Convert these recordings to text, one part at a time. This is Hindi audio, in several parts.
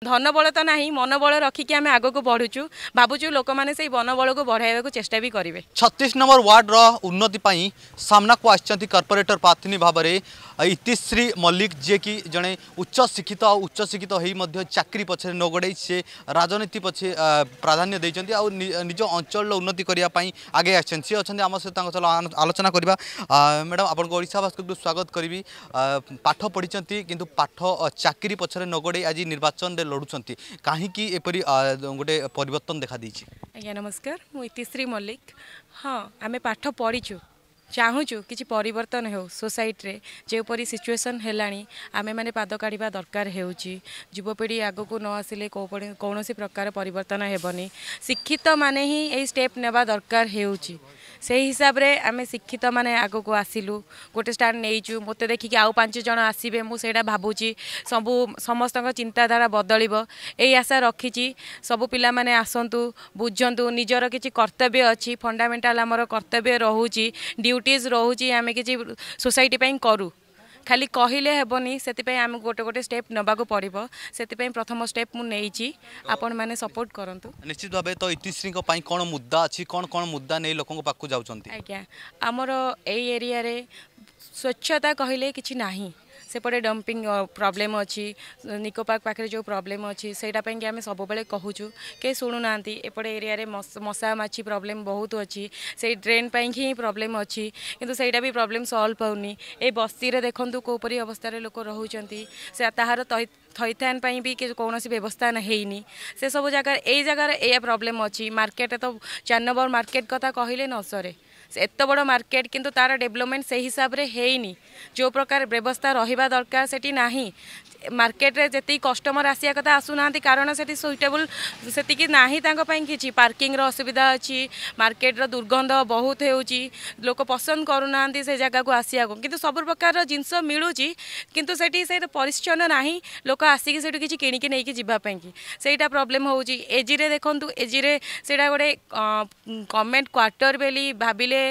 धन बल तो नहीं मनोबल रखिकी आम आग को बढ़ुचु भावुँ लोक मैंने से मनोबल को बढ़ाइबा को चेष्टा भी करेंगे। 36 नंबर वार्ड उन्नति पाई सामना को आछंती कॉर्पोरेटर प्रार्थी भाव में इतिश्री मल्लिक जे कि जड़े उच्च शिक्षित हो चाकरी पछे न गोड़े से राजनीति पछे प्राधान्य देइचंती आ निज अंचल उन्नति करने आगे आछन सी अच्छा आम सहित आलोचना करवा। मैडम आपन को ओडिशा भास्कर स्वागत करी। पाठ पढ़ी किंतु पाठ चाकरी पछरे न गोड़े आज निर्वाचन लड़ुंट कहीं एपरी गोटे परिवर्तन देखा दी। आज्ञा नमस्कार मु इतिश्री मल्लिक। हाँ आम पाठ पढ़ीचु चाहूँ कि परिवर्तन हो सोसाइटी रे जोपरी सिचुएसन हेलाणी आमे माने पाद काढ़ा दरकार होउची युवपीढ़ी आग को न आसिले कौन प्रकार परिवर्तन हेबनी शिक्षित माने ही यही स्टेप नेबा दरकार होउची से हिसाब रे आमे शिक्षित माने आग को आसिलु गोटे स्टार्ट नहींचु मत देखिकी आउ 5 जन आसबे मुझे भावुची सबू समस्त चिंताधारा बदलिब यही आशा रखी सबू पिला माने आसतु बुझंतु निजर किछि कर्तव्य अच्छी फंडामेंटाल आमर कर्तव्य रोची ड्यूटीज रोची आमे किछि सोसाइटी पई करू खाली कहले हेबनी से आम गोटे गोटे स्टेप नबाक पड़ो से प्रथम स्टेप मुझे आपण मैंने सपोर्ट करंतु। निश्चित भाव तो इतिश्री कौन मुद्दा अच्छी कौन कौन मुद्दा नहीं लोक पाक जाऊँच आज्ञा आमर यही एरिया रे स्वच्छता कहले किछि नाही सेपटे डंपिंग प्रॉब्लम अच्छी निको पार्क पाखे जो प्रॉब्लम अच्छी सेटा कि आम सब बेले कहूँ के शुणुना एपटे एरिया रे मशा माछी प्रॉब्लम बहुत अच्छी से ड्रेन पाई ही प्रॉब्लम अच्छी किंतु सेटा भी प्रॉब्लम सॉल्व पाउनी ए बस्ती रे देखंतु कोपरी अवस्था रे लोक रहउचंती से ताहार थैथान पाई भी कौन व्यवस्था नहीं से सब जगह यही जगार ए प्रॉब्लम अच्छी मार्केट तो 4 नंबर मार्केट कथा कहले न सरे एत बड़ मार्केट किंतु तार डेवलपमेंट से हिसाब रे हेनी जो प्रकार व्यवस्था रहिबा दरकार सेठी नाही मार्केट रे जति कस्टमर आसिया कथा आसुना कारण से सुइटेबल से नाही कि पार्किंग रो असुविधा अच्छी मार्केट रो दुर्गंध बहुत होउची लोक पसंद करूना से जगह को आसिया किंतु सब प्रकार जिनस मिलूची किंतु सेठी से परिच्छन्न नाही लोक आसिक से किसी किणिकी नहीं जीवा कि सेटा प्रॉब्लम होउची एजी रे देखंतु एजी रे सेटा गोटे गवर्नमेंट क्वार्टर बेली भाबिले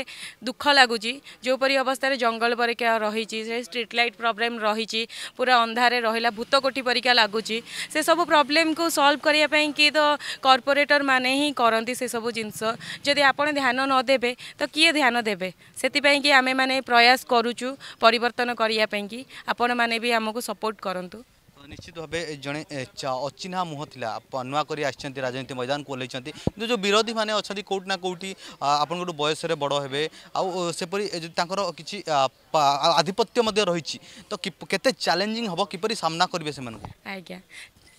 दुख लगुच जो परी अवस्था रे जंगल परिका रही स्ट्रीट लाइट प्रॉब्लम रही पूरा अंधारे रहिला भूत कोठी परिका लगुच से सब प्रॉब्लम को सॉल्व करने कि तो कॉर्पोरेटर माने ही करती से सब जिनस जदि आपण ध्यान न देबे तो किए ध्यान देबे से कि आमे माने प्रयास करूचु परिवर्तन करने कि आपण माने भी आमको सपोर्ट करंतु। निश्चित भाव जड़े अचिन्हा मुह था नुआ कर राजनीति मैदान को ओल्लैंती कि जो विरोधी मैंने अच्छा कौट ना कौटी आपन बयस बड़ हे आउपरी किसी आधिपत्य रही तो केते चैलेंजिंग हम किपर सामना करेंगे से आज्ञा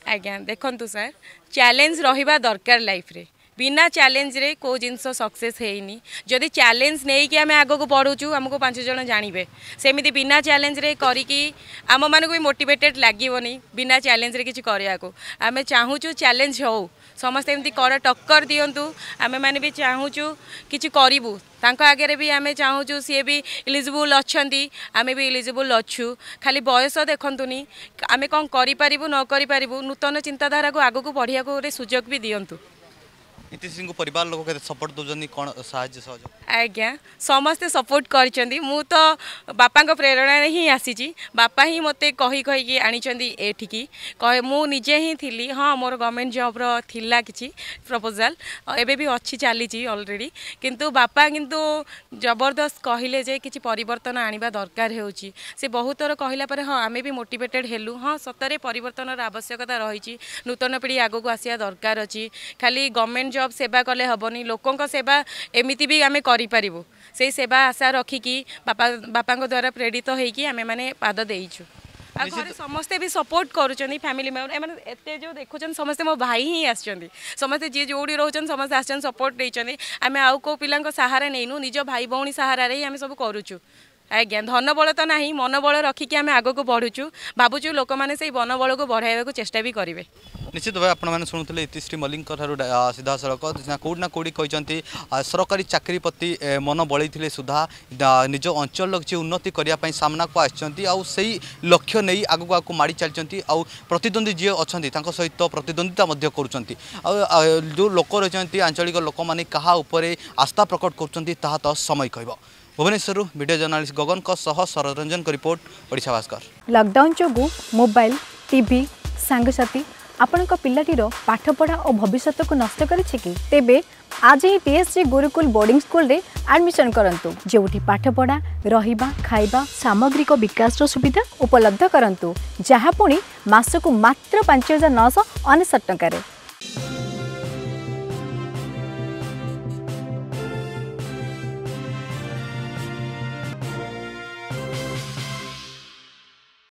आज्ञा देखंतु सर चैलेंज रहिबा दरकार लाइफ रे बिना चैलेंज रे को जिनस सक्सेस हेनी जदि चैलेंज नहीं कि आम आग को बढ़ुचु आमको 5 जन जानवे सेमिति बिना चैलेंज रे करिकी आम मानक भी मोटिवेटेड लागोनी बिना चैलेंज रे किछि करिया को आम चाहूँ चैलेंज हो समस्ते एमती कर टक्कर दिंतु आम मैंने भी चाहूँ किछि करिबु तांको आगे भी आम चाहूँ सी भी इलिजिबल अच्छी आम भी इलिजिबल अच्छु खाली बयस देखंतुनी आम कौन करिपारिबु न करिपारिबु नूतन चिंताधारा को आग को बढ़िया को सुजोग भी दिंतु। इतिश्री परिवार लोग सपोर्ट दौरान कौन साहाय्य सहयोग आज्ञा समस्ते सपोर्ट करछंती मु तो बापा को प्रेरणा ही आसी बापा ही मते कही कहीकि आनिचंती एठिकी कहे मु निजे ही थिली हाँ मोर गवर्नमेंट जॉब रो थिला किछि प्रपोजल एबे भी अच्छी चली ऑलरेडी किंतु बापा किंतु जबरदस्त कहले जे किछि परिवर्तन आनिबा दरकार होउची से बहुत थर कहला पर हाँ आमे भी मोटिवेटेड हेलु हाँ सतरे परिवर्तन आवश्यकता रही नूतन पीढ़ी आगो को आसिया दरकार अछि खाली गवर्नमेंट जॉब सेवा कले हबनी लोकों सेवा एमिति भी आमे करि पारिबो से सेवा आशा रखिकी बापा द्वारा प्रेरित होइकी आमे माने पाद देइछु घर समस्ते भी सपोर्ट करुँच फैमिली मेम्बर एत जो देखुन समस्ते मो भाई ही आसछंती समस्ते जी जोड़ी रोचन समस्ते आसछन सपोर्ट देइछंती आमे आउ को पिलांको सहारा नैनु निज भाई भौणी सहारा रे आमे सब करूछु आज्ञा धन बल तो नहीं मनोबल रखिकी आम आग को बढ़ुचु भावुँ लोक मैंने से मनोबल को बढ़ाइबा को चेष्टा भी करेंगे। निश्चित भाव आपने शुणुले इतिश्री मल्लिक सीधा सड़क कौट ना कौटी कहते सरकारी चाकरी प्रति मन बलि सुधा निज अंचल किसी उन्नति करने सामना को आसई लक्ष्य नहीं आगक आगे माड़ी चलती प्रतिद्वंदी जी अच्छा सहित प्रतिद्वंदिता कर जो लोक रही आंचलिक लोक मैंने क्या आस्था प्रकट कर तो समय कह भुवनेश्वर वीडियो जर्नालीस्ट गगन सररंजन रिपोर्ट ओडिशा भास्कर। लॉकडाउन जोगु मोबाइल टीवी सांगसाथी आपणक पिलाटीर पाठपढ़ा और भविष्य को नष्ट करिछि कि तेबे आज ही टीएसजी गुरुकुल बोर्डिंग स्कूल रे एडमिशन करंतु जेउठी पाठपढ़ा रहिबा खाइबा सामग्रिक विकास सुविधा उपलब्ध करंतु जहाँ पुणी मासकु मात्र 5,969 टंका।